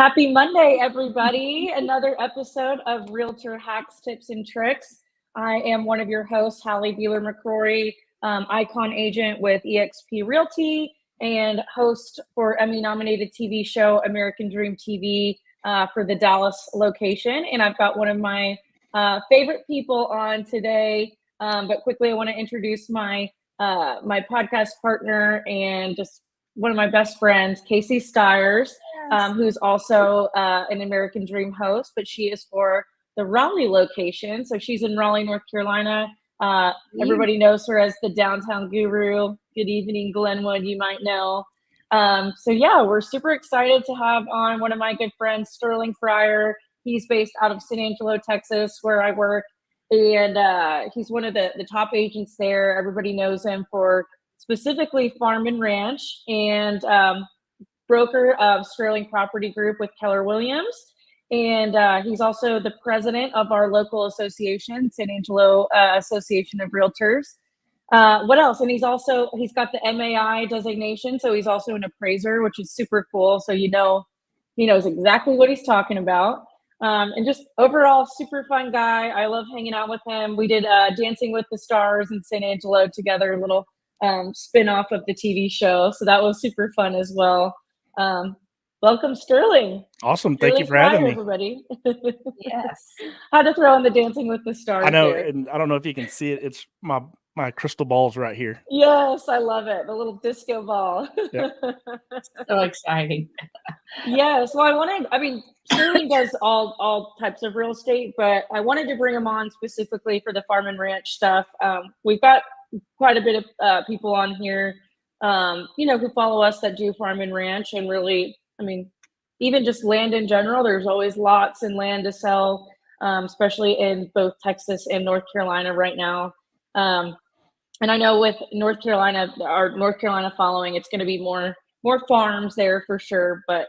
Happy Monday, everybody. Another episode of Realtor Hacks, Tips, and Tricks. I am one of your hosts, Halle McCrory, icon agent with eXp Realty and host for Emmy-nominated TV show American Dream TV for the Dallas location. And I've got one of my favorite people on today. But quickly, I want to introduce my podcast partner and just one of my best friends, Casey Stiers, who's also an American Dream host, but she is for the Raleigh location. So she's in Raleigh, North Carolina. Everybody knows her as the downtown guru. Good evening, Glenwood, you might know. So yeah, we're super excited to have on one of my good friends, Sterling Fryar. He's based out of San Angelo, Texas, where I work. And he's one of the top agents there. Everybody knows him for specifically Farm and Ranch, and broker of Sterling Property Group with Keller Williams. And he's also the president of our local association, San Angelo Association of Realtors. What else? And he's got the MAI designation, so he's also an appraiser, which is super cool. So he knows exactly what he's talking about. And just overall, super fun guy. I love hanging out with him. We did Dancing with the Stars in San Angelo together, a little spin-off of the TV show. So that was super fun as well. Welcome, Sterling. Awesome. Thank you for having me. Everybody. Yes. Had to throw in the Dancing with the Stars. I know, there. and I don't know if you can see it. It's my crystal balls right here. Yes, I love it. The little disco ball. Yep. So exciting. Yes. Well, Sterling does all types of real estate, but I wanted to bring him on specifically for the farm and ranch stuff. We've got quite a bit of people on here, who follow us that do farm and ranch, and really, even just land in general. There's always lots and land to sell, especially in both Texas and North Carolina right now. And I know with North Carolina, our North Carolina following, it's going to be more farms there for sure. But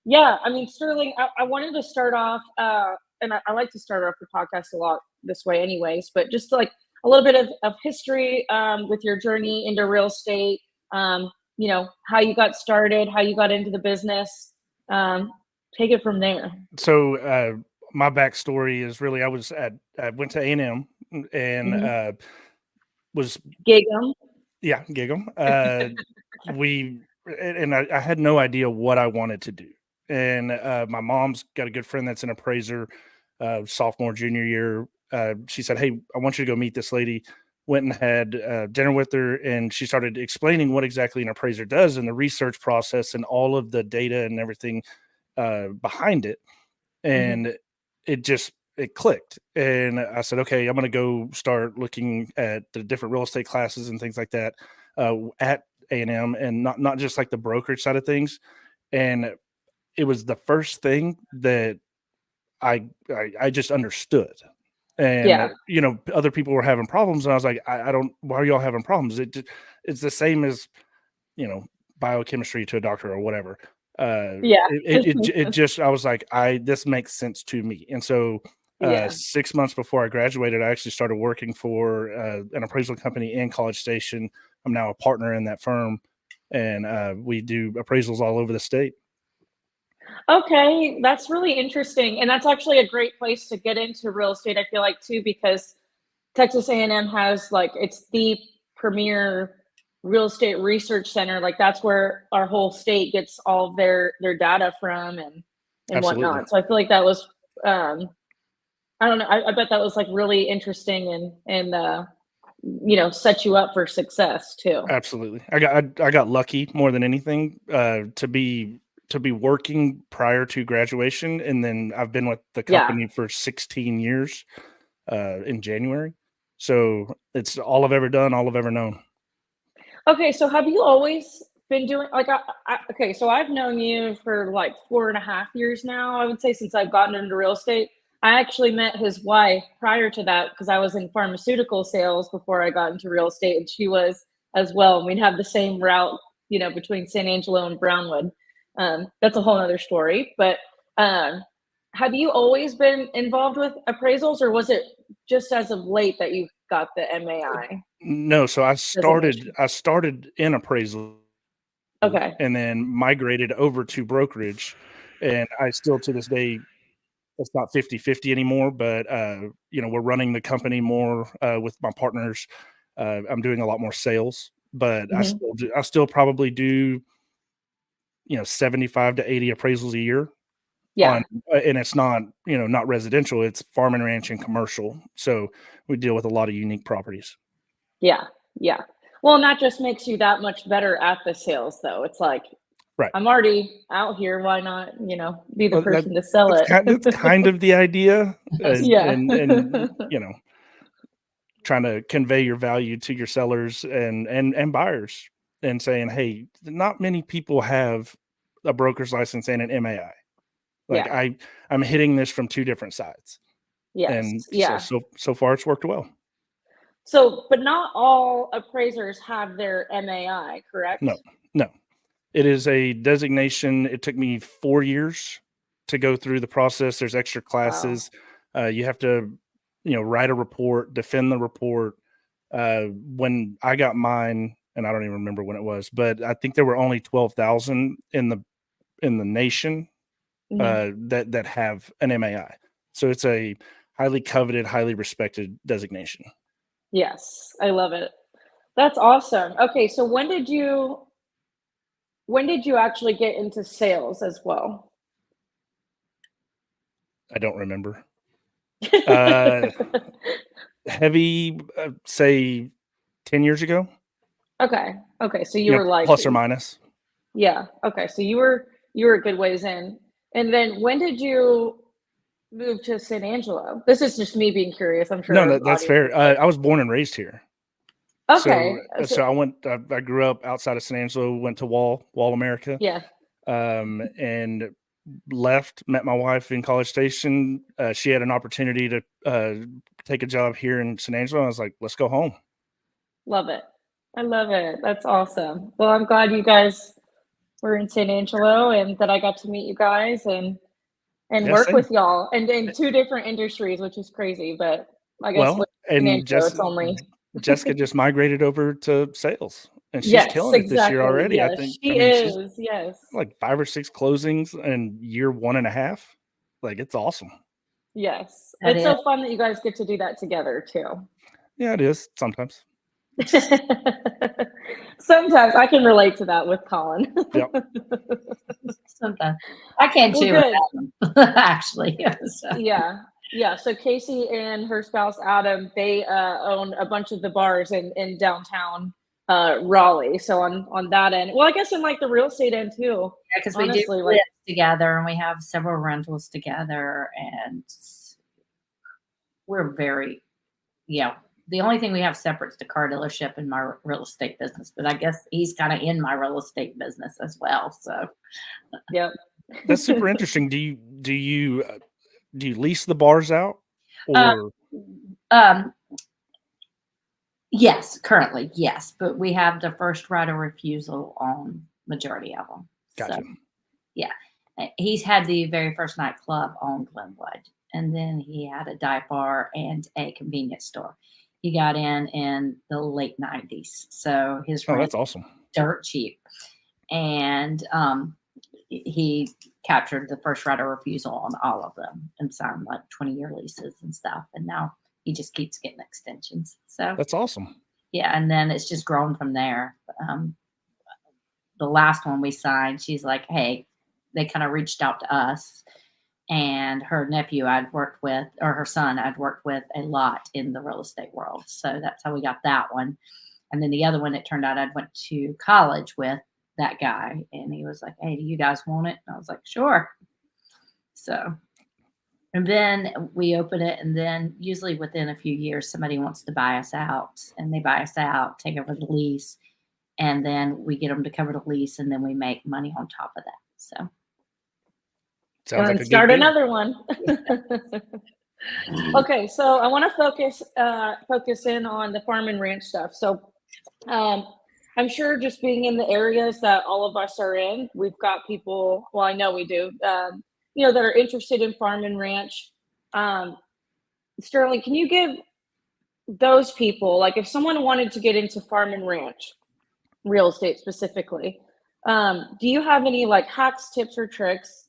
yeah, Sterling, I wanted to start off, and I like to start off the podcast a lot this way anyways, but just like a little bit of history with your journey into real estate, how you got started, how you got into the business. Take it from there. So my backstory is really I went to A&M and was gig 'em. Yeah, gig 'em. I had no idea what I wanted to do. And my mom's got a good friend that's an appraiser, sophomore, junior year. She said, "Hey, I want you to go meet this lady." Went and had dinner with her, and she started explaining what exactly an appraiser does and the research process and all of the data and everything behind it. And it clicked. And I said, okay, I'm going to go start looking at the different real estate classes and things like that at A&M, and not just like the brokerage side of things. And it was the first thing that I just understood. And, other people were having problems. And I was like, why are y'all having problems? It's the same as, biochemistry to a doctor or whatever. I was like, this makes sense to me. And so 6 months before I graduated, I actually started working for an appraisal company in College Station. I'm now a partner in that firm, and we do appraisals all over the state. Okay, that's really interesting. And that's actually a great place to get into real estate, I feel like, too, because Texas A&M has, it's the premier real estate research center. Like, that's where our whole state gets all of their data from and whatnot. So I feel like that was, I don't know, I bet that was, really interesting and set you up for success, too. Absolutely. I got lucky more than anything to be working prior to graduation. And then I've been with the company for 16 years in January. So it's all I've ever done, all I've ever known. Okay. So have you always been doing so I've known you for 4.5 years now, I would say, since I've gotten into real estate. I actually met his wife prior to that because I was in pharmaceutical sales before I got into real estate, and she was as well. And we'd have the same route, between San Angelo and Brownwood. That's a whole other story, but have you always been involved with appraisals, or was it just as of late that you got the MAI? No, so I started in appraisal, okay, and then migrated over to brokerage, And I still, to this day, it's not 50-50 anymore, but, we're running the company more with my partners. I'm doing a lot more sales, but I still probably do, 75 to 80 appraisals a year. Yeah. And it's not, not residential, it's farm and ranch and commercial. So we deal with a lot of unique properties. Yeah. Yeah. Well, and that just makes you that much better at the sales, though. It's like, Right. I'm already out here. Why not, be the Well, person to sell it? That's kind of the idea. Yeah. And trying to convey your value to your sellers and buyers and saying, hey, not many people have a broker's license and an MAI. Like Yeah. I'm hitting this from two different sides. Yes. And Yeah. so far it's worked well. So, but not all appraisers have their MAI, correct? No. It is a designation. It took me 4 years to go through the process. There's extra classes. Wow. You have to, write a report, defend the report. When I got mine, and I don't even remember when it was, but I think there were only 12,000 in the nation that have an MAI. So it's a highly coveted, highly respected designation. Yes, I love it. That's awesome. Okay, so when did you actually get into sales as well? I don't remember. Heavy, say 10 years ago. Okay. So you were like plus or minus. Yeah. Okay. So you were a good ways in. And then when did you move to San Angelo? This is just me being curious. I'm sure. No, that's fair. I was born and raised here. Okay. So I grew up outside of San Angelo, went to Wall America. Yeah. And left, met my wife in College Station. She had an opportunity to take a job here in San Angelo. I was like, let's go home. Love it. I love it. That's awesome. Well, I'm glad you guys were in San Angelo and that I got to meet you guys and work same. with y'all and in two different industries, which is crazy. But I guess and it's only Jessica just migrated over to sales. And she's killing it this year already. Yes, I think she is. Yes. Like 5 or 6 closings in year 1.5. Like, it's awesome. Yes. It's so fun that you guys get to do that together too. Yeah, it is sometimes. Sometimes I can relate to that with Colin. Yep. Sometimes I can too. Actually. So. Yeah. So Casey and her spouse Adam, they own a bunch of the bars in downtown Raleigh. So on that end, well, I guess in like the real estate end too. Yeah, because we do live together and we have several rentals together, and we're very, the only thing we have separate is the car dealership and my real estate business. But I guess he's kind of in my real estate business as well. So, yep, that's super interesting. Do you lease the bars out, or? Yes, currently, yes, but we have the first right of refusal on majority of them. Gotcha. So, yeah, he's had the very first nightclub on Glenwood, and then he had a dive bar and a convenience store. He got in the late 90s, so his rent that's awesome. Dirt cheap, and he captured the first right of refusal on all of them and signed like 20-year leases and stuff, and now he just keeps getting extensions. So that's awesome. Yeah, and then it's just grown from there. The last one we signed, she's like, hey, they kind of reached out to us, and her nephew I'd worked with, or her son I'd worked with a lot in the real estate world. So that's how we got that one. And then the other one, it turned out I'd went to college with that guy, and he was like, hey, do you guys want it? And I was like, sure. So, and then we open it, and then usually within a few years, somebody wants to buy us out, and they buy us out, take over the lease, and then we get them to cover the lease, and then we make money on top of that. So, sounds like a start good deal. Another one. Okay, so I want to focus in on the farm and ranch stuff. So, I'm sure just being in the areas that all of us are in, we've got people. Well, I know we do. That are interested in farm and ranch. Sterling, can you give those people, like if someone wanted to get into farm and ranch, real estate specifically, do you have any like hacks, tips, or tricks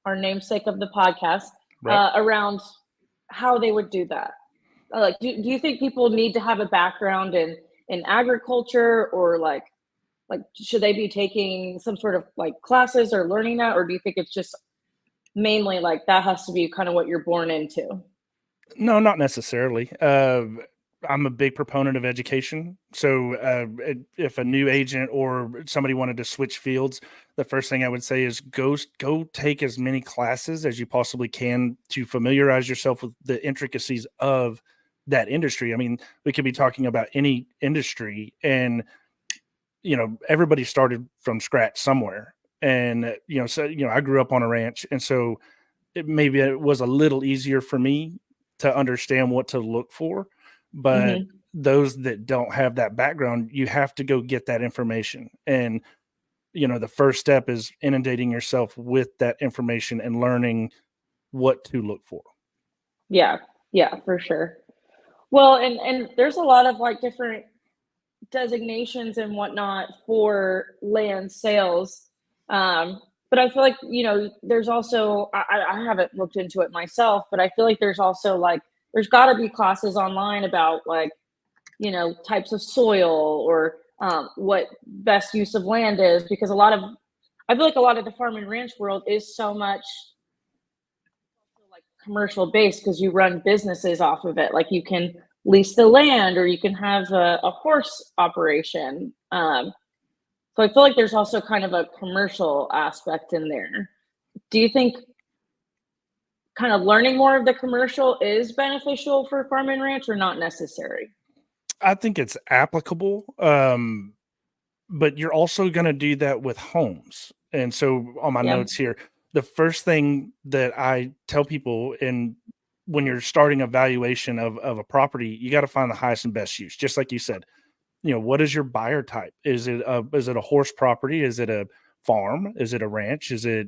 our namesake of the podcast, Right. around how they would do that. Like, do you think people need to have a background in agriculture, or like should they be taking some sort of like classes or learning that, or do you think it's just mainly like that has to be kind of what you're born into? No, not necessarily. I'm a big proponent of education. So, if a new agent or somebody wanted to switch fields, the first thing I would say is go take as many classes as you possibly can to familiarize yourself with the intricacies of that industry. I mean, we could be talking about any industry, and everybody started from scratch somewhere. And so I grew up on a ranch, and so maybe it was a little easier for me to understand what to look for. But Hmm. those that don't have that background, you have to go get that information. And, the first step is inundating yourself with that information and learning what to look for. Yeah, yeah, for sure. Well, and there's a lot of like different designations and whatnot for land sales. But I feel like, there's also, I haven't looked into it myself, but I feel like there's also like, there's got to be classes online about like, types of soil, or what best use of land is, because I feel like a lot of the farm and ranch world is so much like commercial based, because you run businesses off of it. Like you can lease the land, or you can have a horse operation. So I feel like there's also kind of a commercial aspect in there. Do you think kind of learning more of the commercial is beneficial for farm and ranch, or not necessary? I think it's applicable, but you're also going to do that with homes. And so on my Yeah. notes here, the first thing that I tell people when you're starting a valuation of a property, you got to find the highest and best use. Just like you said, what is your buyer type? Is it a horse property? Is it a farm? Is it a ranch? Is it,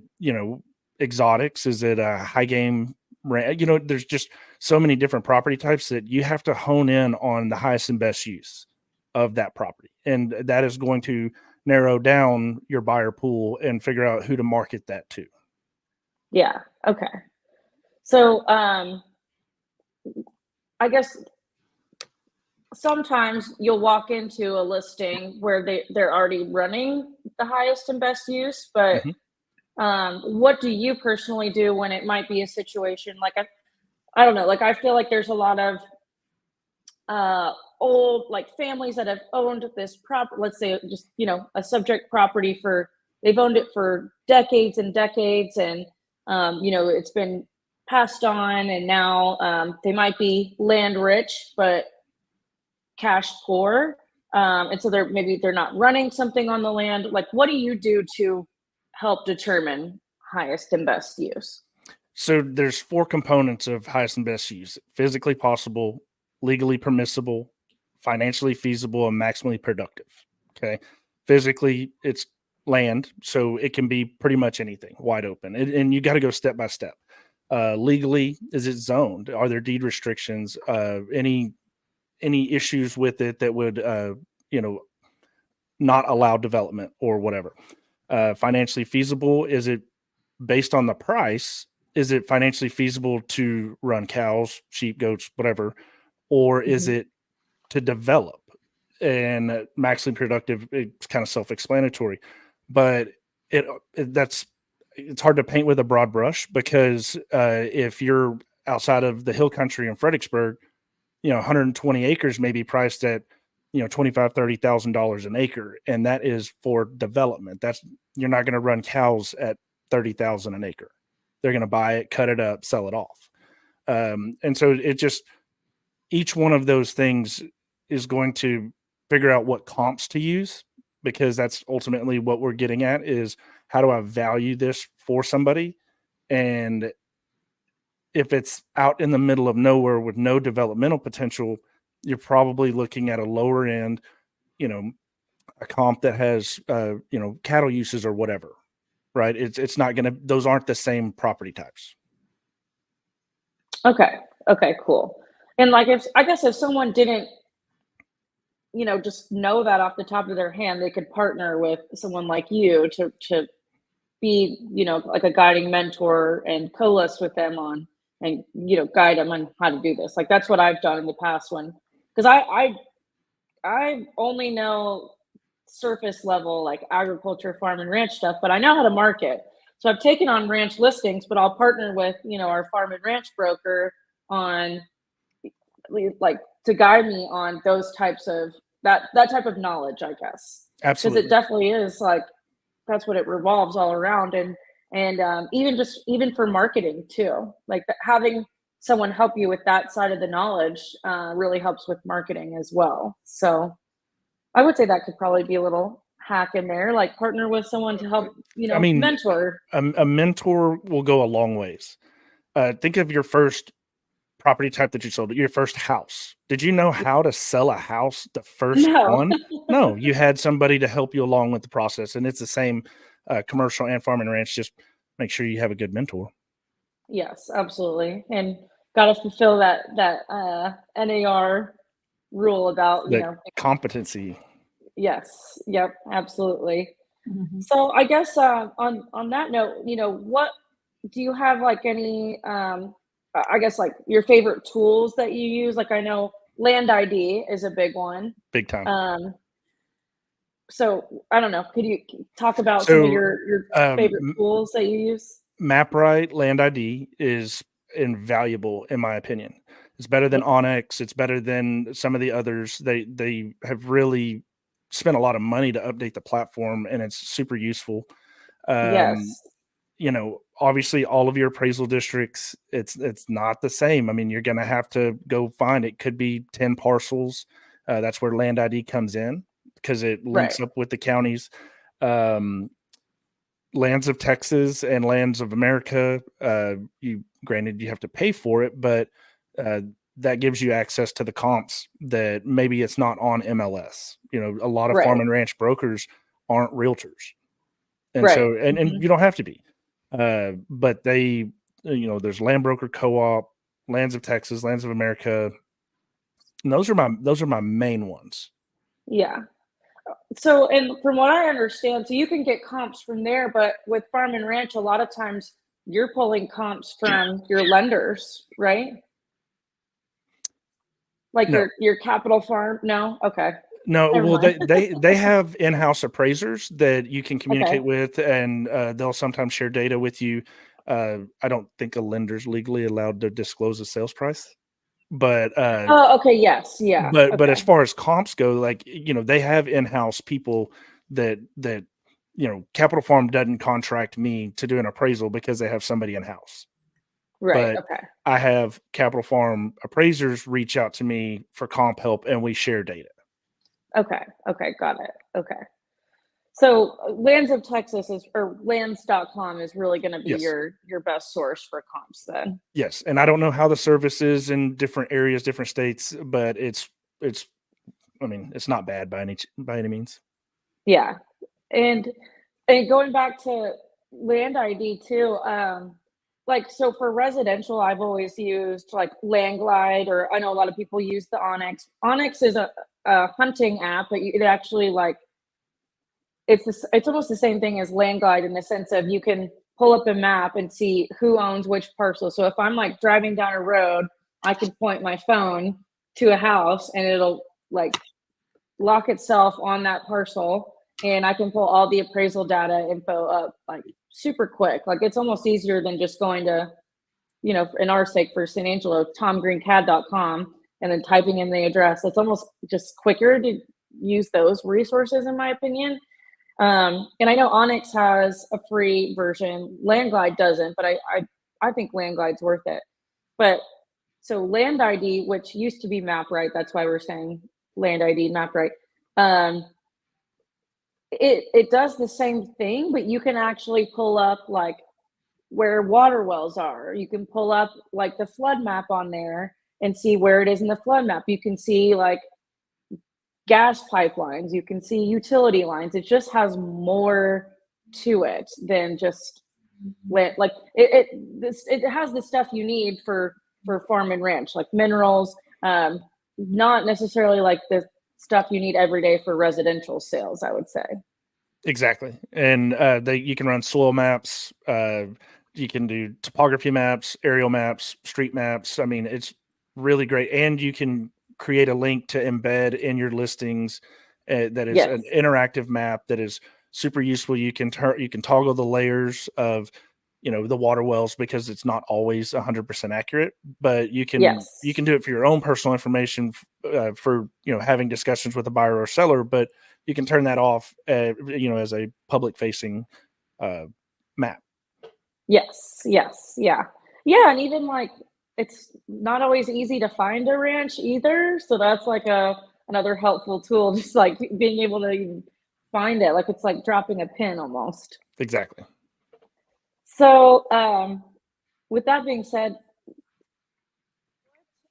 exotics? Is it a high game ranch? There's just so many different property types that you have to hone in on the highest and best use of that property. And that is going to narrow down your buyer pool and figure out who to market that to. Yeah. Okay. So I guess sometimes you'll walk into a listing where they're already running the highest and best use, but Mhm. what do you personally do when it might be a situation like I don't know, like I feel like there's a lot of uh old like families that have owned this let's say just a subject property for they've owned it for decades and decades, and it's been passed on, and now they might be land rich but cash poor, and so they're not running something on the land. Like, what do you do to help determine highest and best use? So there's four components of highest and best use: physically possible, legally permissible, financially feasible, and maximally productive. Okay. Physically, it's land. So it can be pretty much anything, wide open. And you got to go step by step. Legally, is it zoned? Are there deed restrictions? Any issues with it that would you know not allow development or whatever? Financially feasible, is it based on the price? Is it financially feasible to run cows, sheep, goats, whatever, or is Mhm. it to develop? And maximally productive, it's kind of self-explanatory, but it, it's hard to paint with a broad brush, because if you're outside of the hill country in Fredericksburg, 120 acres may be priced at, 25, $30,000 an acre. And that is for development. You're not going to run cows at 30,000 an acre. They're going to buy it, cut it up, sell it off. And so each one of those things is going to figure out what comps to use, because that's ultimately what we're getting at is, how do I value this for somebody? And if it's out in the middle of nowhere with no developmental potential, you're probably looking at a lower end, you know, a comp that has, cattle uses or whatever, right? It's not going to, those aren't the same property types. Okay. Okay, cool. And like, if I guess if someone didn't, just know that off the top of their hand, they could partner with someone like you to be, like a guiding mentor and co-list with them on, and, guide them on how to do this. Like, that's what I've done in the past because I only know surface level, like agriculture, farm and ranch stuff, but I know how to market. So I've taken on ranch listings, but I'll partner with, our farm and ranch broker on, like, to guide me on those types of that type of knowledge, I guess. Absolutely. Because it definitely is, like, that's what it revolves all around. And even for marketing too, like having someone help you with that side of the knowledge really helps with marketing as well. So I would say that could probably be a little hack in there, like partner with someone to help, mentor. A mentor will go a long ways. Think of your first property type that you sold, your first house. Did you know how to sell a house the first No. one? No, you had somebody to help you along with the process. And it's the same commercial and farm and ranch. Just make sure you have a good mentor. Yes, absolutely. And got to fulfill that NAR rule about, competency. Yes. Yep. Absolutely. Mhm. So I guess on that note, what do you have, like, any I guess, like, your favorite tools that you use? Like, I know Land ID is a big one. Big time. So I don't know. Could you talk about some So, of your favorite tools that you use? MapRight Land ID is invaluable, in my opinion. It's better than Onyx. It's better than some of the others. They have really spent a lot of money to update the platform, and it's super useful. Yes. Obviously all of your appraisal districts, it's not the same. I mean, you're going to have to go find, it could be 10 parcels. That's where Land ID comes in because it links up with the counties. Lands of Texas and Lands of America, granted you have to pay for it, but that gives you access to the comps that maybe it's not on MLS. A lot of farm and ranch brokers aren't realtors. And so, and you don't have to be, but they, there's Land Broker Co-op, Lands of Texas, Lands of America. And those are my main ones. Yeah. So, and from what I understand, so you can get comps from there, but with farm and ranch, a lot of times you're pulling comps from your lenders, right? Like No. your Capital Farm? No? Okay. No, Never well, mind. they have in-house appraisers that you can communicate with, and they'll sometimes share data with you. I don't think a lender's legally allowed to disclose a sales price, but Oh, okay. Yes. Yeah. but as Okay. far as comps go, like, they have in-house people that Capital Farm doesn't contract me to do an appraisal because they have somebody in-house. Right. But Okay. I have Capital Farm appraisers reach out to me for comp help, and we share data. Okay. Okay. Got it. Okay. So Lands of Texas or lands.com is really going to be Yes. your best source for comps then. Yes, and I don't know how the service is in different areas, different states, but it's I mean, it's not bad by any means. Yeah. And going back to Land ID too, like, so for residential, I've always used like Landglide, or I know a lot of people use the Onyx. Onyx is a hunting app, but it actually, like, it's almost the same thing as Landglide in the sense of you can pull up a map and see who owns which parcel. So if I'm, like, driving down a road, I can point my phone to a house and it'll, like, lock itself on that parcel, and I can pull all the appraisal data info up, like, super quick. Like, it's almost easier than just going to, in our sake for San Angelo, tomgreencad.com, and then typing in the address. It's almost just quicker to use those resources, in my opinion. And I know Onyx has a free version. Landglide doesn't, but I think Landglide's worth it. But so Land ID, which used to be MapRight, that's why we're saying Land ID, MapRight. It does the same thing, but you can actually pull up, like, where water wells are. You can pull up, like, the flood map on there and see where it is in the flood map. You can see, like, gas pipelines. You can see utility lines. It just has more to it than just like it has the stuff you need for farm and ranch, like minerals, not necessarily like the stuff you need every day for residential sales, I would say. Exactly. And you can run soil maps. You can do topography maps, aerial maps, street maps. I mean, it's really great. And you can create a link to embed in your listings that is Yes. an interactive map that is super useful. You can toggle the layers of, the water wells, because it's not always 100% accurate, but you can Yes. do it for your own personal information, for having discussions with a buyer or seller, but you can turn that off, as a public facing map. Yes. Yes. Yeah. Yeah. And even like it's not always easy to find a ranch either. So that's like another helpful tool, just like being able to even find it. Like it's like dropping a pin almost. Exactly. So with that being said,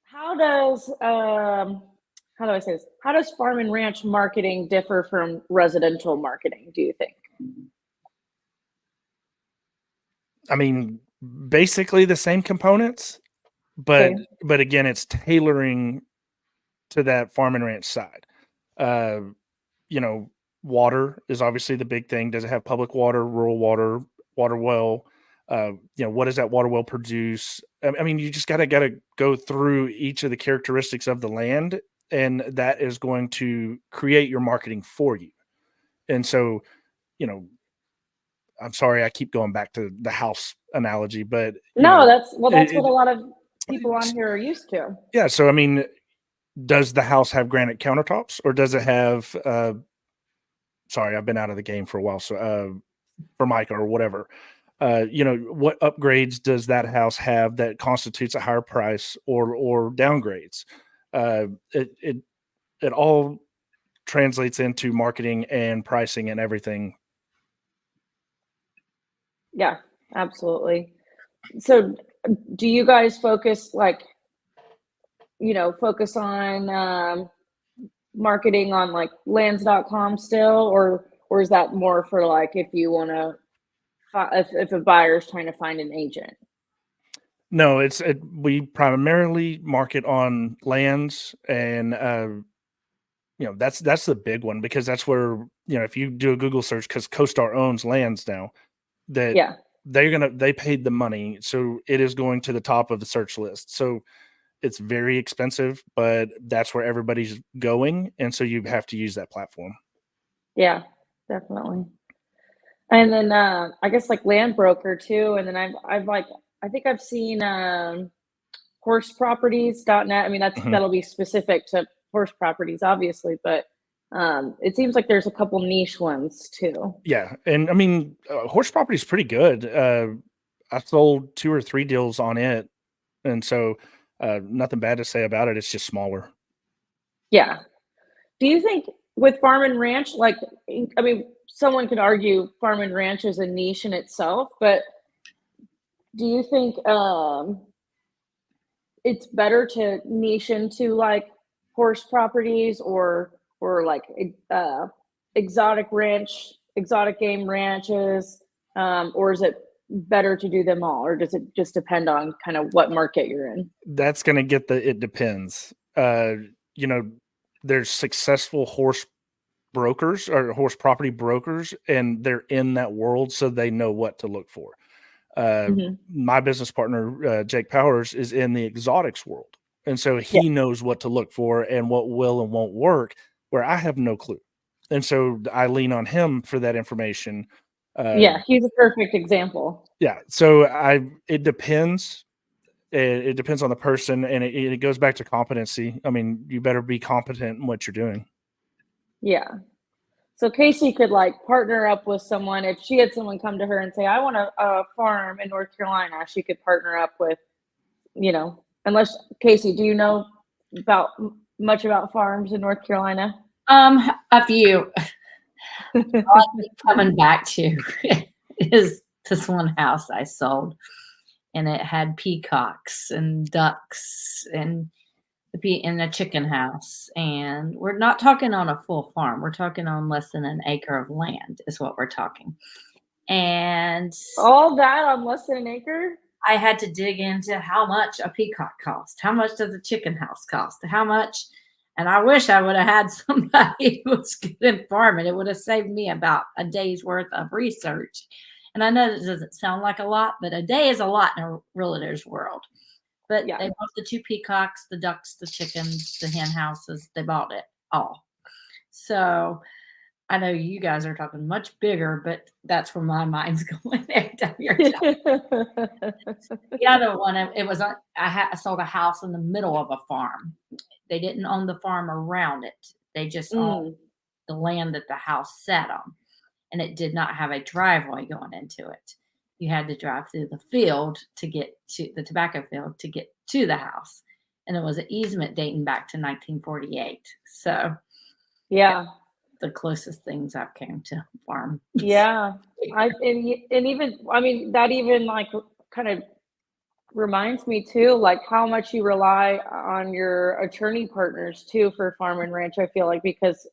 how does how do I say this? How does farm and ranch marketing differ from residential marketing, do you think? I mean, basically the same components, but Okay. again, it's tailoring to that farm and ranch side. Uh, you know, Water is obviously the big thing. Does it have public water, rural water, water well? What does that water well produce? I mean, you just gotta go through each of the characteristics of the land, and that is going to create your marketing for you. And so, you know, I'm sorry, I keep going back to the house analogy, but No, that's what it, a lot of people on it's, here are used to. yeah. So I mean, does the house have granite countertops, or does it have? Sorry, I've been out of the game for a while, so Formica or whatever. What upgrades does that house have that constitutes a higher price or downgrades? It all translates into marketing and pricing and everything. Yeah, absolutely. So do you guys focus like, focus on marketing on like lands.com still, or is that more for like if you want to if a buyer's trying to find an agent? No, we primarily market on lands, and that's the big one, because that's where, if you do a Google search, because CoStar owns lands now, that Yeah. they paid the money, so it is going to the top of the search list. So it's very expensive, but that's where everybody's going, and so you have to use that platform. Yeah, definitely. And then I guess like land broker too. And then I've like I think I've seen horseproperties.net. I mean Mhm. that'll be specific to horse properties, obviously, but it seems like there's a couple niche ones too. Yeah, and I mean, horse property is pretty good. I sold 2 or 3 deals on it, and so, nothing bad to say about it. It's just smaller. Yeah. Do you think with farm and ranch, like, I mean, someone could argue farm and ranch is a niche in itself, but do you think it's better to niche into like horse properties or like exotic game ranches, or is it better to do them all, or does it just depend on kind of what market you're in? That's gonna get it depends. You know, there's successful horse brokers or horse property brokers, and they're in that world, so they know what to look for. Uh, Hmm. my business partner, Jake Powers, is in the exotics world, and so Yeah, he knows what to look for and what will and won't work, where I have no clue. And so I lean on him for that information. Uh, yeah, he's a perfect example. yeah, so it depends. It depends on the person, and it goes back to competency. I mean, you better be competent in what you're doing. Yeah. So Casey could like partner up with someone if she had someone come to her and say, "I want a farm in North Carolina." She could partner up with, unless Casey, do you know about much about farms in North Carolina? A few. All I keep coming back to is this one house I sold, and it had peacocks and ducks and in a chicken house. And we're not talking on a full farm. We're talking on less than an acre of land is what we're talking. And All that on less than an acre? I had to dig into how much a peacock cost. How much does a chicken house cost? How much? And I wish I would have had somebody who was good in farming. It would have saved me about a day's worth of research. And I know it doesn't sound like a lot, but a day is a lot in a realtor's world. But Yeah. they bought the 2 peacocks, the ducks, the chickens, the hen houses. They bought it all. So I know you guys are talking much bigger, but that's where my mind's going every time you're talking. The other one, it was I sold a house in the middle of a farm. They didn't own the farm around it. They just owned the land that the house sat on, and it did not have a driveway going into it. You had to drive through the field to get to the tobacco field to get to the house, and it was an easement dating back to 1948. So, Yeah. the closest things I've came to farm. Yeah. And even, I mean, that even like kind of reminds me too, like how much you rely on your attorney partners too for farm and ranch. I feel like because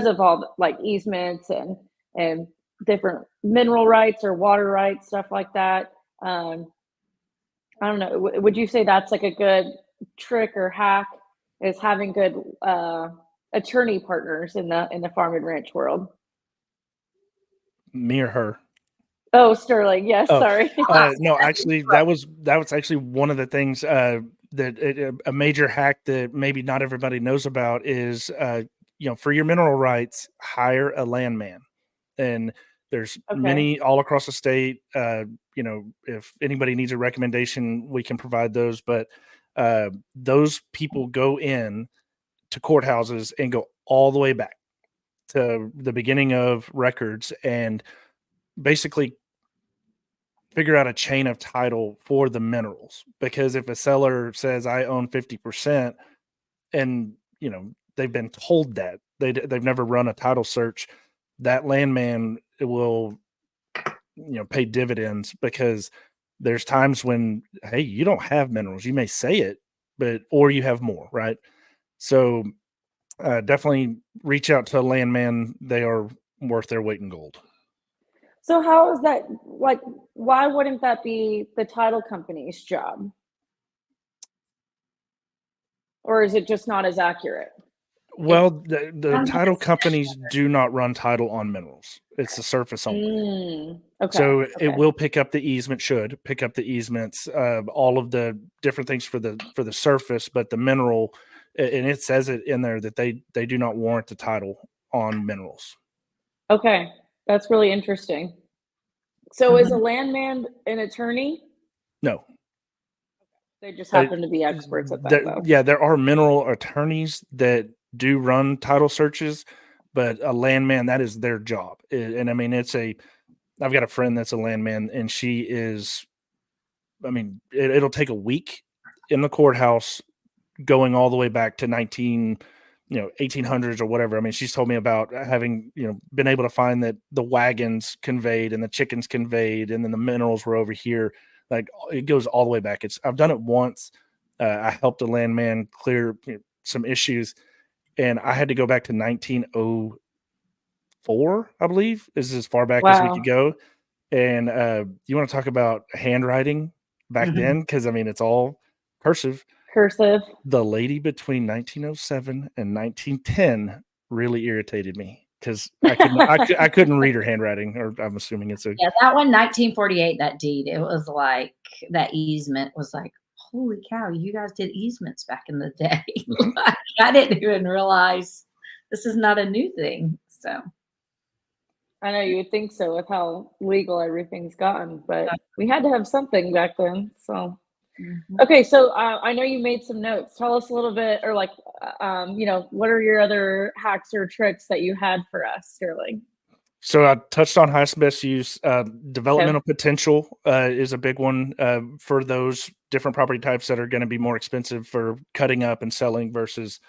of all the, like easements and different mineral rights or water rights, stuff like that. I don't know. Would you say that's like a good trick or hack, is having good attorney partners in the farm and ranch world? Me or her? Oh, Sterling. Yes. Oh, sorry. no, actually, that was actually one of the things that a major hack that maybe not everybody knows about is, for your mineral rights, hire a landman. And there's Okay. many all across the state. If anybody needs a recommendation, we can provide those. But those people go in to courthouses and go all the way back to the beginning of records and basically figure out a chain of title for the minerals. Because if a seller says I own 50% and they've been told that they've never run a title search, that landman will pay dividends, because there's times when, hey, you don't have minerals. You may say it, or you have more, right? So definitely reach out to a landman. They are worth their weight in gold. So how is that, like, why wouldn't that be the title company's job? Or is it just not as accurate? Well, the title companies do not run title on minerals. It's the surface only. Okay. So it will pick up the easement, should pick up the easements, all of the different things for the surface, but the mineral, and it says it in there that they do not warrant the title on minerals. Okay. That's really interesting. So is a landman an attorney? No. They just happen to be experts at that, though. Yeah, there are mineral attorneys that do run title searches, but a landman, that is their job. And I mean, I've got a friend that's a landman, and she is, I mean, it'll take a week in the courthouse going all the way back to 1800s or whatever. I mean, she's told me about having, been able to find that the wagons conveyed and the chickens conveyed, and then the minerals were over here. Like, it goes all the way back. I've done it once. I helped a landman clear some issues, and I had to go back to 1904, I believe, is as far back as we could go. And you want to talk about handwriting back then? Because I mean, it's all cursive. The lady between 1907 and 1910 really irritated me, because I couldn't read her handwriting, or I'm assuming it's that one, 1948, that deed, it was like that easement was like, holy cow, you guys did easements back in the day. Like, I didn't even realize this is not a new thing. So I know you would think so with how legal everything's gotten, but we had to have something back then. So okay, so I know you made some notes. Tell us a little bit, or like, what are your other hacks or tricks that you had for us, Sterling? So I touched on highest and best use. Developmental potential is a big one for those different property types that are going to be more expensive for cutting up and selling versus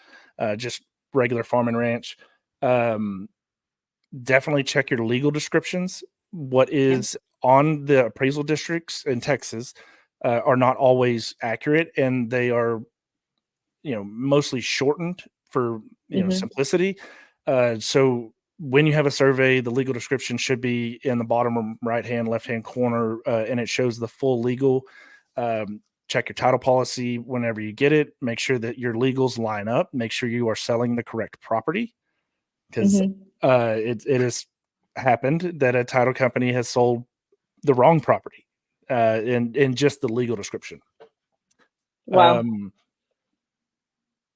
just regular farm and ranch. Definitely check your legal descriptions. What is on the appraisal districts in Texas are not always accurate, and they are, mostly shortened for simplicity. So when you have a survey, the legal description should be in the bottom right hand, left hand corner, and it shows the full legal. check your title policy whenever you get it. Make sure that your legals line up. Make sure you are selling the correct property, because it has happened that a title company has sold the wrong property in just the legal description. Wow.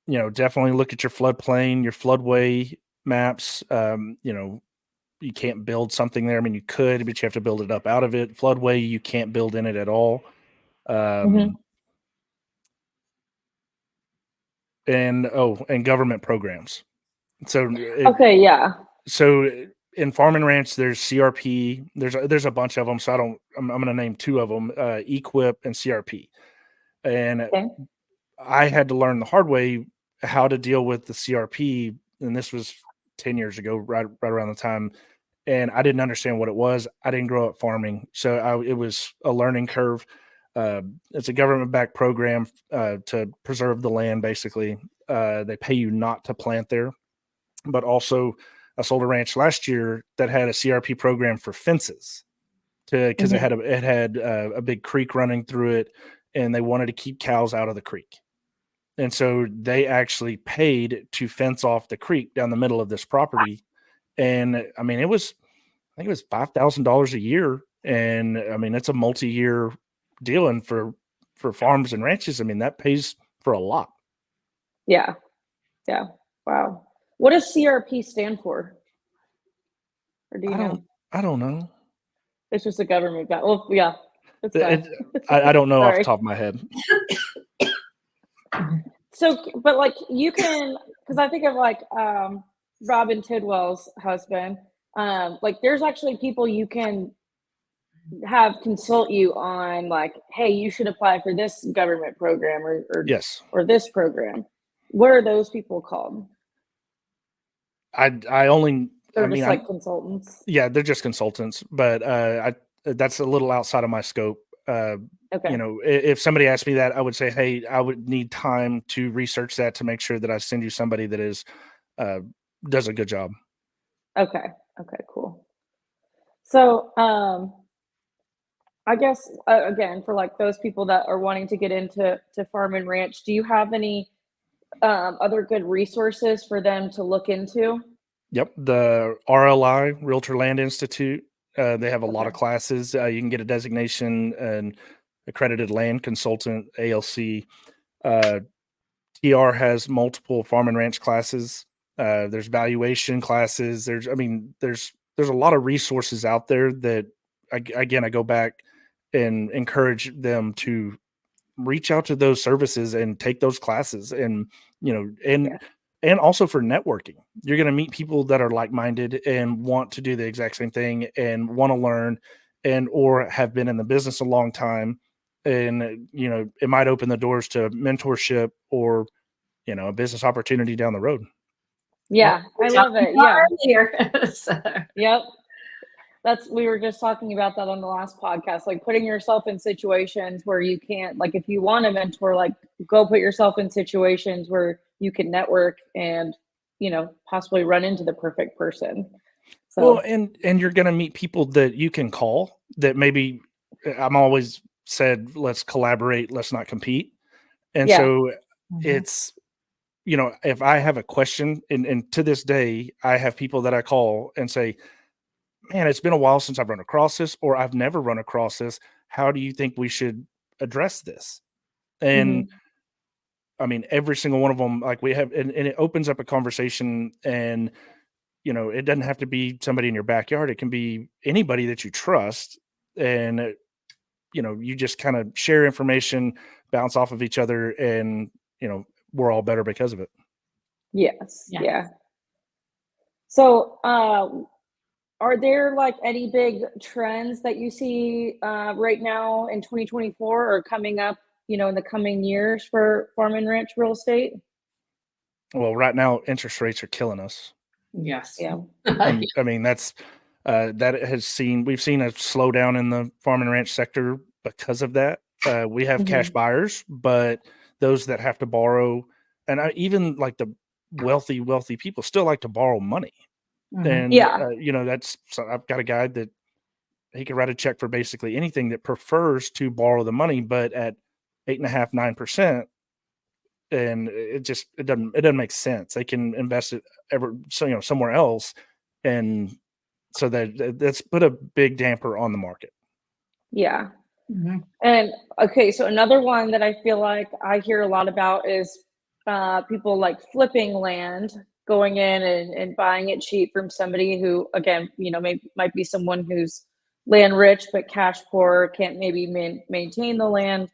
Definitely look at your floodplain, your floodway maps. You can't build something there. I mean, you could, but you have to build it up out of it. Floodway, you can't build in it at all. And government programs. So So in farm and ranch, there's CRP. There's a bunch of them. So I'm going to name two of them: EQIP and CRP. And I had to learn the hard way how to deal with the CRP, and this was 10 years ago, right around the time. And I didn't understand what it was. I didn't grow up farming, so it was a learning curve. It's a government-backed program to preserve the land. Basically, they pay you not to plant there, but also I sold a ranch last year that had a CRP program for fences, because it had a big creek running through it, and they wanted to keep cows out of the creek. And so they actually paid to fence off the creek down the middle of this property. And I mean, I think it was $5,000 a year. And I mean, it's a multi-year deal. And for farms and ranches, I mean, that pays for a lot. Yeah. Wow. What does CRP stand for? Or do you know? I don't know. It's just a government guy. Well, yeah. I don't know off the top of my head. So, but like you can, because I think of like Robin Tidwell's husband. Like there's actually people you can have consult you on, like, hey, you should apply for this government program or this program. What are those people called? They're consultants. Yeah, they're just consultants, but that's a little outside of my scope. If somebody asked me that, I would say, hey, I would need time to research that to make sure that I send you somebody that does a good job. Okay, cool. So, I guess, again, for like those people that are wanting to get into farm and ranch, do you have any other good resources for them to look into? Yep. The RLI, Realtor Land Institute. They have a lot of classes. You can get a designation, and accredited land consultant, ALC. TR has multiple farm and ranch classes. There's valuation classes. There's a lot of resources out there that, again, I go back and encourage them to reach out to those services and take those classes. And, and also for networking, you're going to meet people that are like-minded and want to do the exact same thing and want to learn or have been in the business a long time. And, it might open the doors to mentorship or, a business opportunity down the road. Yeah, I love it. Yeah. Yep. We were just talking about that on the last podcast, like putting yourself in situations where you can't, like if you want a mentor, like go put yourself in situations where you can network and, possibly run into the perfect person. So, well, and you're going to meet people that you can call that maybe I'm always said, let's collaborate, let's not compete. And so it's, if I have a question and to this day, I have people that I call and say, man, it's been a while since I've run across this, or I've never run across this. How do you think we should address this? And I mean, every single one of them, like we have, and it opens up a conversation. And, it doesn't have to be somebody in your backyard. It can be anybody that you trust. And, you just kind of share information, bounce off of each other, and, we're all better because of it. Yes. Yeah. So, are there like any big trends that you see right now in 2024 or coming up, in the coming years for farm and ranch real estate? Well, right now, interest rates are killing us. Yes. Yeah. I mean, we've seen a slowdown in the farm and ranch sector because of that. We have cash buyers, but those that have to borrow, and even like the wealthy people still like to borrow money. And, I've got a guy that he can write a check for basically anything that prefers to borrow the money, but at 8.5%, 9%. And it doesn't make sense. They can invest it somewhere else. And so that's put a big damper on the market. Yeah. And okay, so another one that I feel like I hear a lot about is people like flipping land, going in and buying it cheap from somebody who, again, might be someone who's land rich but cash poor, can't maybe maintain the land.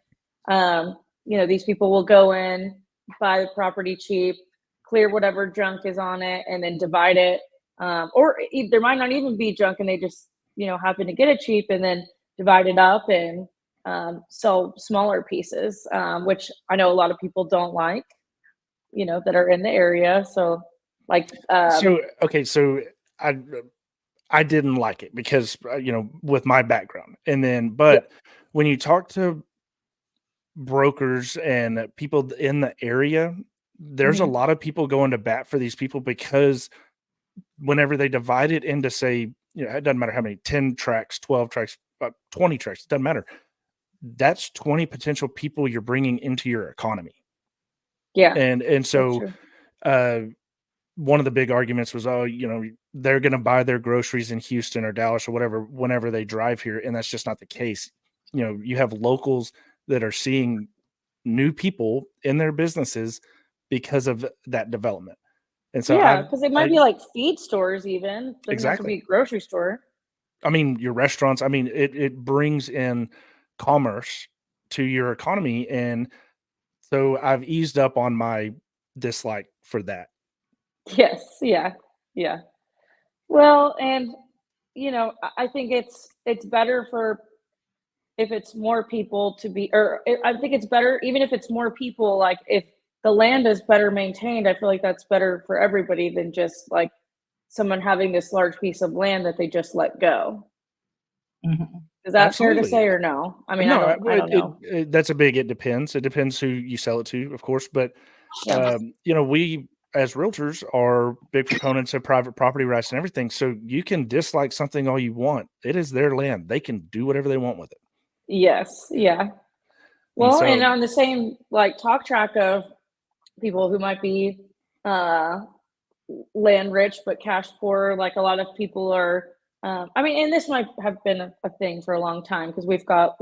These people will go in, buy the property cheap, clear whatever junk is on it, and then divide it. Or there might not even be junk, and they just happen to get it cheap and then divide it up and sell smaller pieces, which I know a lot of people don't like, that are in the area. So so I didn't like it because with my background, and then when you talk to brokers and people in the area, there's a lot of people going to bat for these people, because whenever they divide it into, say, it doesn't matter how many, 10 tracks, 12 tracks, 20 tracks, it doesn't matter. That's 20 potential people you're bringing into your economy. Yeah. And so one of the big arguments was, they're going to buy their groceries in Houston or Dallas or whatever, whenever they drive here. And that's just not the case. You have locals that are seeing new people in their businesses because of that development. And so because it might be like feed stores, even. Doesn't have to be a grocery store. I mean, your restaurants, it brings in commerce to your economy. And so I've eased up on my dislike for that. Yes. Yeah. Yeah. Well, and, I think it's better if it's more people to be, or I think it's better, even if it's more people, like if the land is better maintained, I feel like that's better for everybody than just like someone having this large piece of land that they just let go. Is that fair to say, or no? I mean, no, I don't know. That's a big, it depends. It depends who you sell it to, of course. But, we as realtors are big proponents of private property rights and everything. So you can dislike something all you want. It is their land. They can do whatever they want with it. Yes. Yeah. Well, and on the same talk track of people who might be land rich but cash poor, like a lot of people are. And this might have been a thing for a long time, because we've got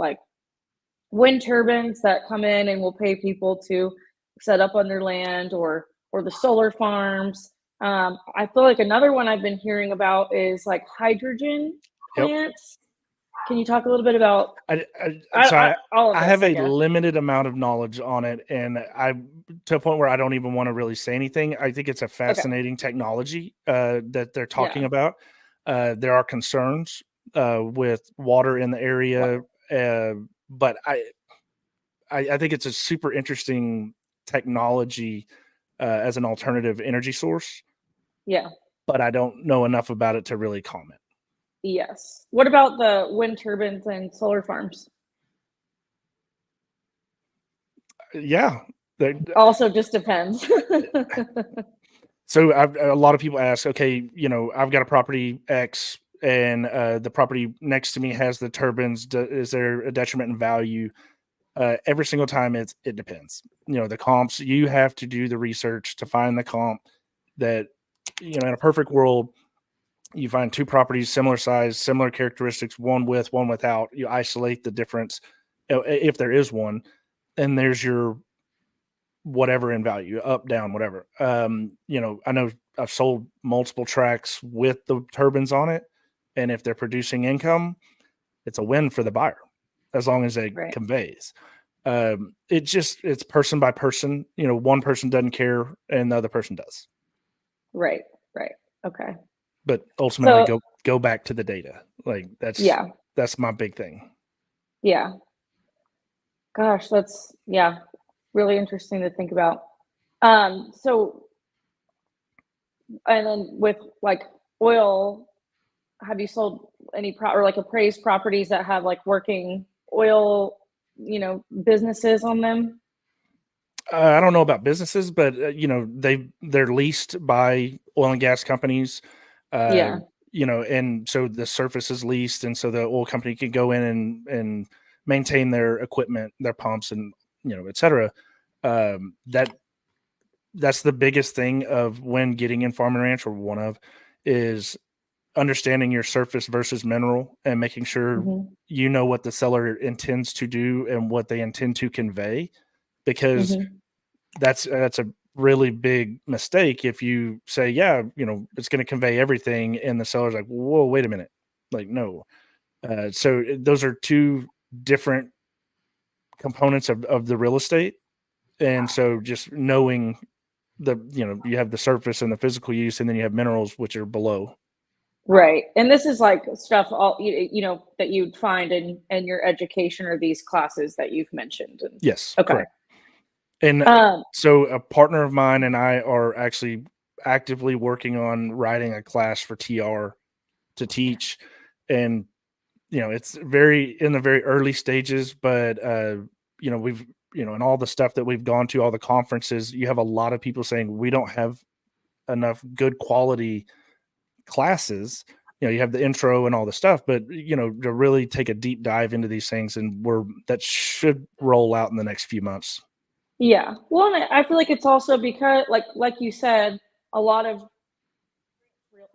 wind turbines that come in and will pay people to set up on their land, or the solar farms. I feel like another one I've been hearing about is hydrogen plants. Can you talk a little bit about? I have a limited amount of knowledge on it, and to a point where I don't even want to really say anything. I think it's a fascinating technology that they're talking about. There are concerns with water in the area, but I think it's a super interesting technology as an alternative energy source. Yeah. But I don't know enough about it to really comment. Yes. What about the wind turbines and solar farms? Yeah. Also just depends. So a lot of people ask, okay, I've got a property X, and the property next to me has the turbines. Is there a detriment in value? Every single time it depends. The comps, you have to do the research to find the comp that, in a perfect world, you find two properties, similar size, similar characteristics, one with, one without. You isolate the difference, if there is one, and there's your whatever in value, up, down, whatever. I know I've sold multiple tracks with the turbines on it, and if they're producing income, it's a win for the buyer, as long as it conveys. It's person by person. One person doesn't care and the other person does. Right. Okay. But ultimately, go back to the data. That's my big thing. Yeah. Gosh, that's really interesting to think about. So, and then with oil, have you sold any or appraised properties that have working oil, businesses on them? I don't know about businesses, but they're leased by oil and gas companies. And so the surface is leased, and so the oil company can go in and maintain their equipment, their pumps, and et cetera. That's the biggest thing of when getting in farm and ranch, or one of, is understanding your surface versus mineral and making sure you know what the seller intends to do and what they intend to convey, because that's a really big mistake if you say, yeah, it's going to convey everything, and the seller's like, whoa, wait a minute, like, no. So those are two different components of the real estate. And so just knowing you have the surface and the physical use, and then you have minerals, which are below. Right. And this is like stuff all that you'd find in your education, or these classes that you've mentioned. Yes. Okay. Correct. And so a partner of mine and I are actually actively working on writing a class for TR to teach. And, it's in the very early stages, but, we've, and all the stuff that we've gone to, all the conferences, you have a lot of people saying we don't have enough good quality classes. You have the intro and all the stuff, but, to really take a deep dive into these things, and that should roll out in the next few months. Yeah. Well, and I feel like it's also because, like you said, a lot of,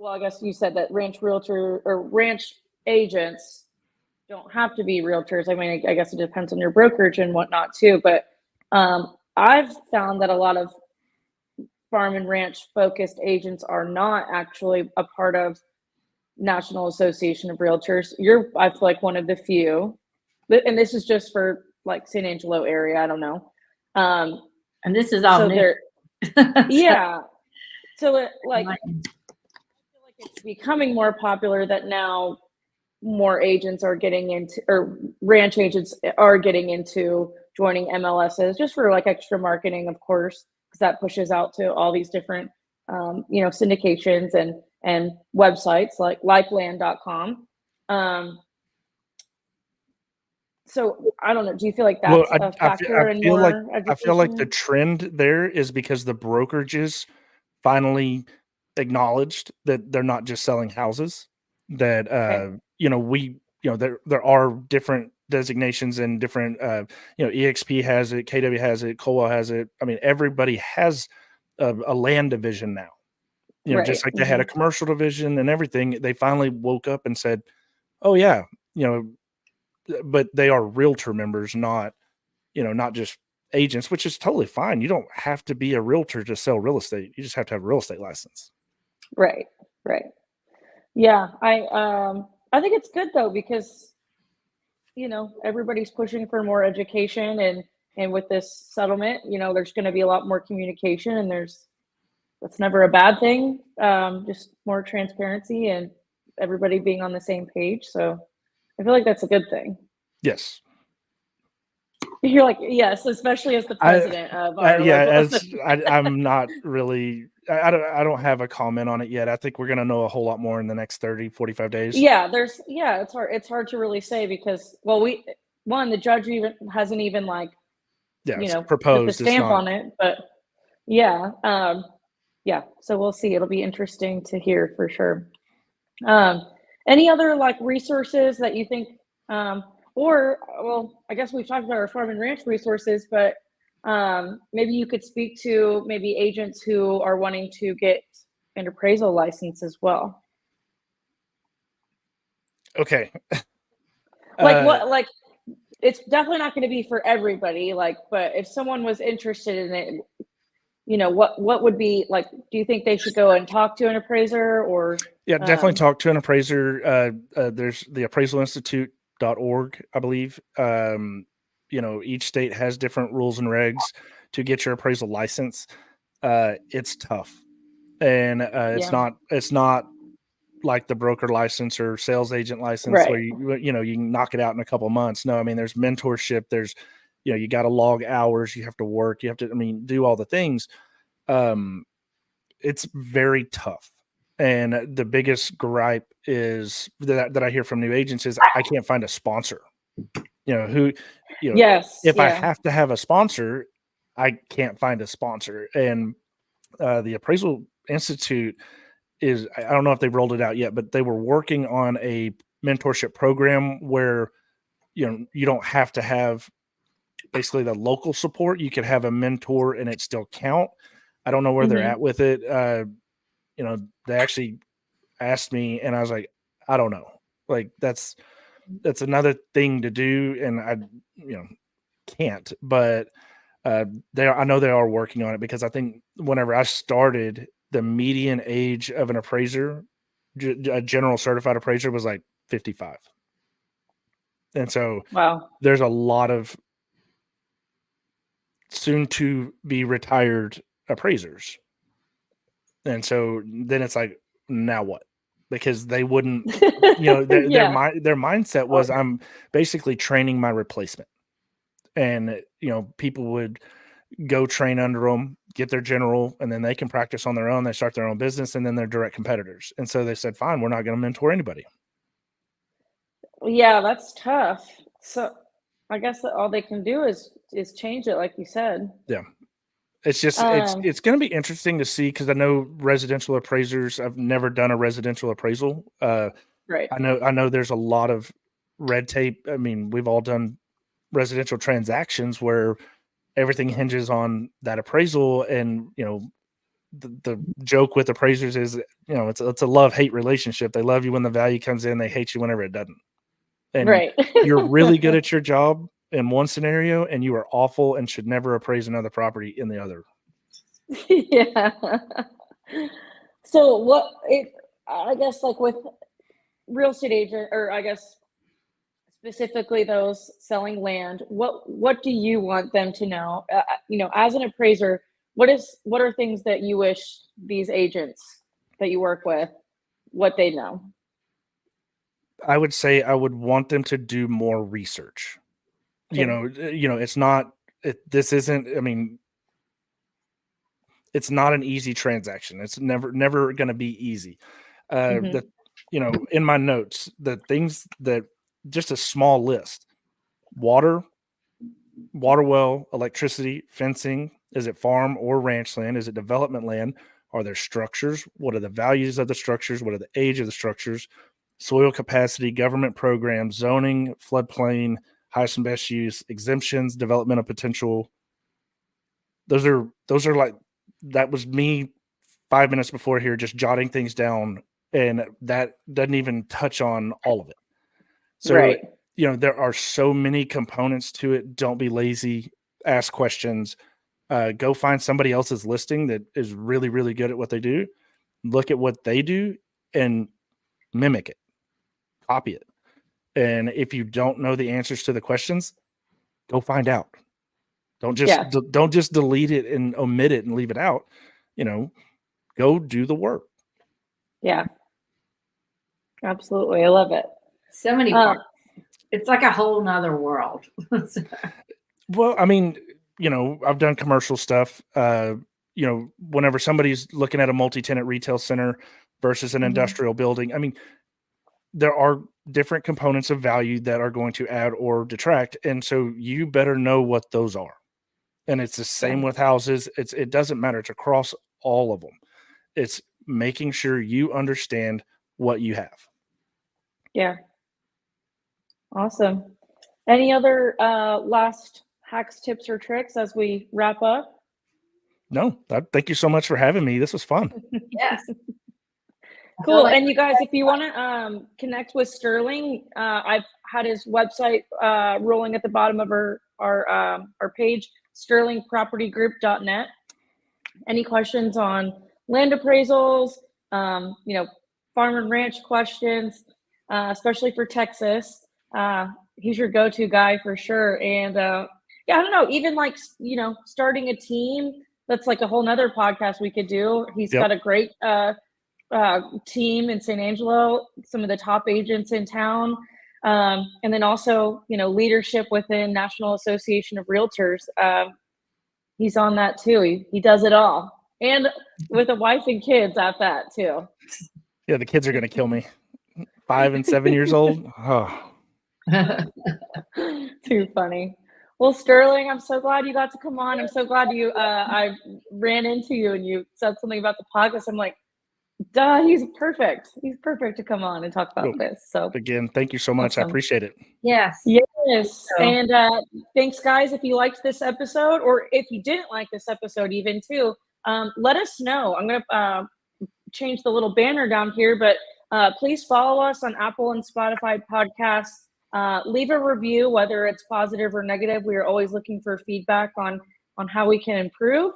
I guess you said that ranch realtor or ranch agents don't have to be realtors. I mean, I guess it depends on your brokerage and whatnot too. But I've found that a lot of farm and ranch focused agents are not actually a part of National Association of Realtors. I feel like one of the few, and this is just for like San Angelo area. I don't know. And this is all so new. Yeah. So I feel like it's becoming more popular that now more agents are getting into, or ranch agents are getting into joining MLSs, just for like extra marketing, of course, because that pushes out to all these different, syndications and websites like lifeland.com. So I don't know. Do you feel like that's a factor in more education? I feel like the trend there is because the brokerages finally acknowledged that they're not just selling houses, that, Okay. there are different designations and different, EXP has it, KW has it, Colwell has it. I mean, everybody has a land division now, Right. just like they had a commercial division and everything. They finally woke up and said, oh yeah, but they are realtor members, not just agents, which is totally fine. You don't have to be a realtor to sell real estate. You just have to have a real estate license. Right. Yeah. I think it's good though, because, everybody's pushing for more education, and with this settlement, there's going to be a lot more communication, and that's never a bad thing. Just more transparency and everybody being on the same page. So I feel like that's a good thing. Yes. You're like, yes, especially as the president of our I'm not really, I don't have a comment on it yet. I think we're going to know a whole lot more in the next 30, 45 days. Yeah, it's hard to really say, because, well, the judge hasn't even proposed, put the stamp on it, but yeah. So we'll see. It'll be interesting to hear for sure. Any other resources that you think, I guess we've talked about our farm and ranch resources, but maybe you could speak to maybe agents who are wanting to get an appraisal license as well. Okay. It's definitely not going to be for everybody, but if someone was interested in it, what would be do you think they should go and talk to an appraiser, or? Yeah, definitely talk to an appraiser. There's the appraisalinstitute.org, I believe. Each state has different rules and regs to get your appraisal license. It's tough, and it's not like the broker license or sales agent license, right, where you can knock it out in a couple of months. No, I mean, there's mentorship. There's, you got to log hours. You have to work. You have to, do all the things. It's very tough. And the biggest gripe is that I hear from new agents is I can't find a sponsor. If I have to have a sponsor, I can't find a sponsor. And the Appraisal Institute I don't know if they've rolled it out yet, but they were working on a mentorship program where, you don't have to have basically the local support. You could have a mentor and it still count. I don't know where they're at with it. They actually asked me and I was like, I don't know. Like that's another thing to do. And I, can't, but I know they are working on it, because I think whenever I started, the median age of an appraiser, a general certified appraiser, was like 55. And so Wow. there's a lot of soon to be retired appraisers. And so then it's like, now what? Because they wouldn't, their mindset was, I'm basically training my replacement. And, people would go train under them, get their general, and then they can practice on their own. They start their own business, and then they're direct competitors. And so they said, fine, we're not going to mentor anybody. Yeah, that's tough. So I guess that all they can do is change it, like you said. Yeah. It's just, it's going to be interesting to see, because I know residential appraisers, I've never done a residential appraisal. Right. I know there's a lot of red tape. I mean, we've all done residential transactions where everything hinges on that appraisal. And, the joke with appraisers is, it's a love-hate relationship. They love you when the value comes in. They hate you whenever it doesn't. And right. You're really good at your job in one scenario, and you are awful and should never appraise another property in the other. Yeah. So I guess, like with real estate agent, or I guess specifically those selling land, what do you want them to know? As an appraiser, what are things that you wish these agents that you work with, what they know? I would say I would want them to do more research. Okay. It's not, this isn't, I mean, it's not an easy transaction. It's never going to be easy. In my notes, the things that, just a small list: water well, electricity, fencing. Is it farm or ranch land? Is it development land? Are there structures? What are the values of the structures? What are the age of the structures? Soil capacity, government programs, zoning, floodplain, highest and best use, exemptions, developmental potential. Those are like, that was me 5 minutes before here, just jotting things down, and that doesn't even touch on all of it. So, right. There are so many components to it. Don't be lazy. Ask questions. Go find somebody else's listing that is really, really good at what they do. Look at what they do and mimic it. Copy it. And if you don't know the answers to the questions, go find out. Don't just delete it and omit it and leave it out. Go do the work. Yeah. Absolutely. I love it. So many parts. It's like a whole nother world. Well, I mean, I've done commercial stuff. Whenever somebody's looking at a multi-tenant retail center versus an industrial building, I mean, there are different components of value that are going to add or detract. And so you better know what those are. And it's the same with houses. It doesn't matter. It's across all of them. It's making sure you understand what you have. Yeah. Awesome. Any other last hacks, tips, or tricks as we wrap up? No, thank you so much for having me. This was fun. Yes. Cool. And you guys, if you want to connect with Sterling, I've had his website rolling at the bottom of our page, sterlingpropertygroup.net. Any questions on land appraisals, farm and ranch questions, especially for Texas, he's your go-to guy for sure. And I don't know, even like, starting a team, that's like a whole nother podcast we could do. He's got a great team in San Angelo, some of the top agents in town. And then also, leadership within National Association of Realtors. He's on that too. He does it all. And with a wife and kids at that too. Yeah, the kids are going to kill me. 5 and 7 years old. Oh. Too funny. Well, Sterling, I'm so glad you got to come on. I'm so glad I ran into you and you said something about the podcast. I'm like, duh, he's perfect. He's perfect to come on and talk about this. So again, thank you so much. Awesome. I appreciate it. Yes. Yeah. Yes. And thanks, guys. If you liked this episode, or if you didn't like this episode even too, let us know. I'm going to change the little banner down here, but please follow us on Apple and Spotify podcasts. Leave a review, whether it's positive or negative. We are always looking for feedback on how we can improve,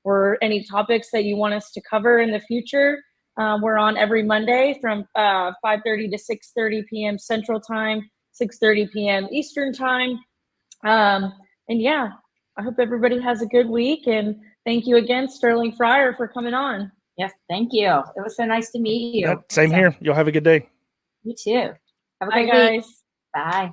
or any topics that you want us to cover in the future. We're on every Monday from 5:30 to 6:30 p.m. Central Time, 6:30 p.m. Eastern Time. And yeah, I hope everybody has a good week. And thank you again, Sterling Fryar, for coming on. Yes, thank you. It was so nice to meet you. Same here. You'll have a good day. You too. Have a Bye, great guys. week. Bye.